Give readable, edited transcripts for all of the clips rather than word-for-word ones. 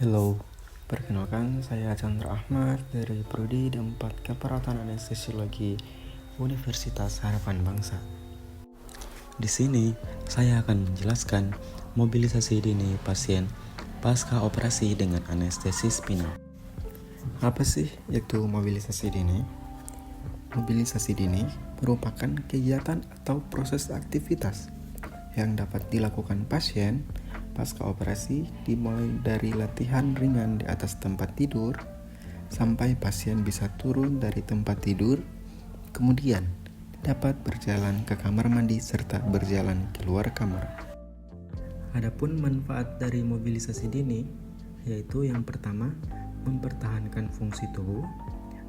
Halo, perkenalkan saya Chandra Ahmad dari Prodi D4 Keperawatan Anestesiologi Universitas Harapan Bangsa. Di sini saya akan menjelaskan mobilisasi dini pasien pasca operasi dengan anestesi spinal. Apa sih itu mobilisasi dini? Mobilisasi dini merupakan kegiatan atau proses aktivitas yang dapat dilakukan pasien pasca operasi, dimulai dari latihan ringan di atas tempat tidur sampai pasien bisa turun dari tempat tidur, kemudian dapat berjalan ke kamar mandi serta berjalan keluar kamar. Adapun manfaat dari mobilisasi dini yaitu yang pertama, mempertahankan fungsi tubuh,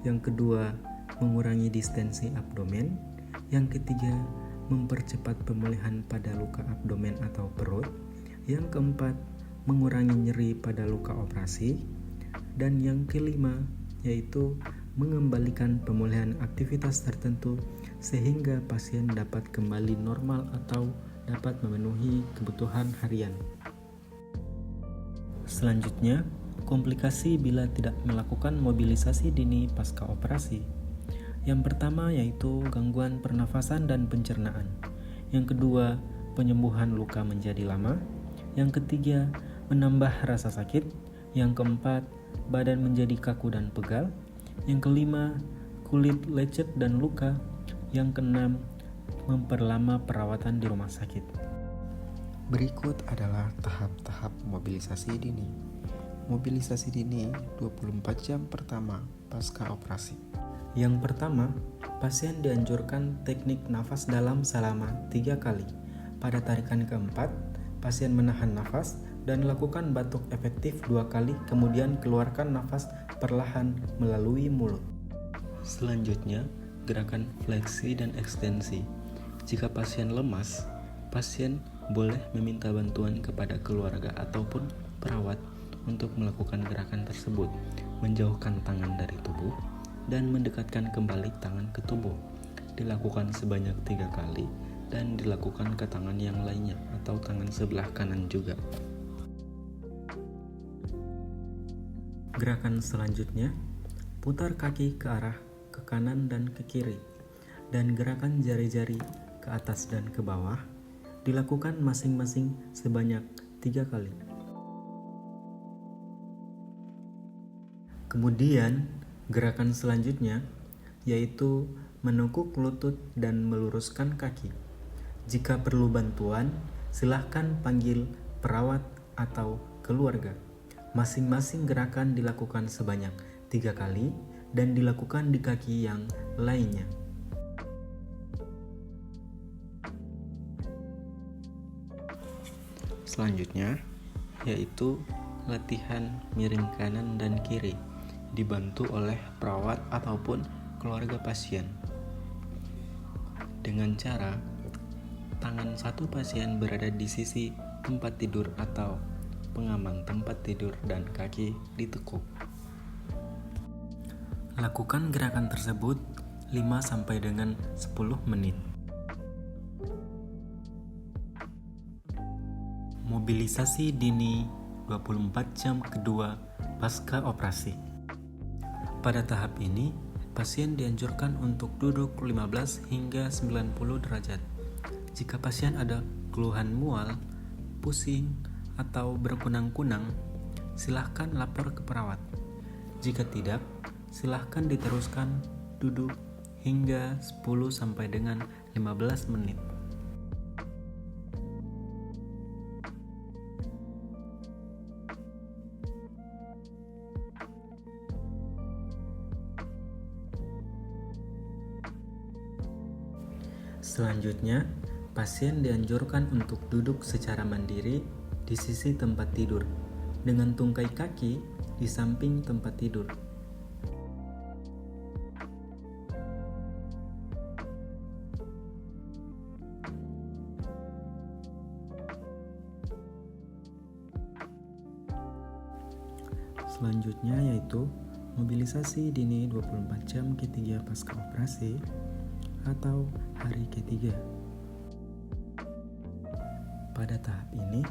yang kedua, mengurangi distensi abdomen, yang ketiga, mempercepat pemulihan pada luka abdomen atau perut, yang keempat, mengurangi nyeri pada luka operasi, dan yang kelima, yaitu mengembalikan pemulihan aktivitas tertentu sehingga pasien dapat kembali normal atau dapat memenuhi kebutuhan harian. Selanjutnya, komplikasi bila tidak melakukan mobilisasi dini pasca operasi. Yang pertama yaitu gangguan pernafasan dan pencernaan. Yang kedua, penyembuhan luka menjadi lama. Yang ketiga, menambah rasa sakit. Yang keempat, badan menjadi kaku dan pegal. Yang kelima, kulit lecet dan luka. Yang keenam, memperlama perawatan di rumah sakit. Berikut adalah tahap-tahap mobilisasi dini. Mobilisasi dini 24 jam pertama pasca operasi. Yang pertama, pasien dianjurkan teknik nafas dalam selama 3 kali. Pada tarikan keempat, pasien menahan nafas dan lakukan batuk efektif 2 kali, kemudian keluarkan nafas perlahan melalui mulut. Selanjutnya, gerakan fleksi dan ekstensi. Jika pasien lemas, pasien boleh meminta bantuan kepada keluarga ataupun perawat untuk melakukan gerakan tersebut, menjauhkan tangan dari tubuh dan mendekatkan kembali tangan ke tubuh. Dilakukan sebanyak 3 kali dan dilakukan ke tangan yang lainnya atau tangan sebelah kanan juga. Gerakan selanjutnya, putar kaki ke arah ke kanan dan ke kiri, dan gerakan jari-jari ke atas dan ke bawah dilakukan masing-masing sebanyak 3 kali. Kemudian, gerakan selanjutnya yaitu menekuk lutut dan meluruskan kaki. Jika perlu bantuan, silahkan panggil perawat atau keluarga. Masing-masing gerakan dilakukan sebanyak 3 kali dan dilakukan di kaki yang lainnya. Selanjutnya, yaitu latihan miring kanan dan kiri, dibantu oleh perawat ataupun keluarga pasien. Dengan cara tangan satu pasien berada di sisi tempat tidur atau pengaman tempat tidur dan kaki ditekuk. Lakukan gerakan tersebut 5 sampai dengan 10 menit. Mobilisasi dini 24 jam kedua pasca operasi. Pada tahap ini, pasien dianjurkan untuk duduk 15 hingga 90 derajat. Jika pasien ada keluhan mual, pusing, atau berkunang-kunang, silahkan lapor ke perawat. Jika tidak, silahkan diteruskan duduk hingga 10 sampai dengan 15 menit. Selanjutnya, pasien dianjurkan untuk duduk secara mandiri di sisi tempat tidur dengan tungkai kaki di samping tempat tidur. Selanjutnya yaitu mobilisasi dini 24 jam ketiga pasca operasi atau hari ketiga. Pada tahap ini,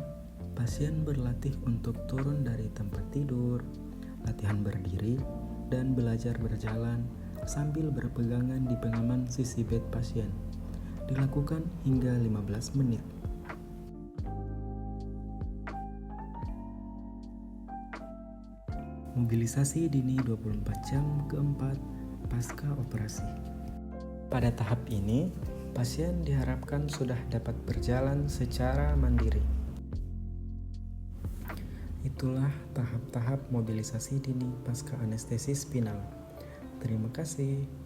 Pasien berlatih untuk turun dari tempat tidur, latihan berdiri, dan belajar berjalan sambil berpegangan di pengaman sisi bed pasien. Dilakukan hingga 15 menit. Mobilisasi dini 24 jam keempat pasca operasi. Pada tahap ini, pasien diharapkan sudah dapat berjalan secara mandiri. Itulah tahap-tahap mobilisasi dini pasca anestesi spinal. Terima kasih.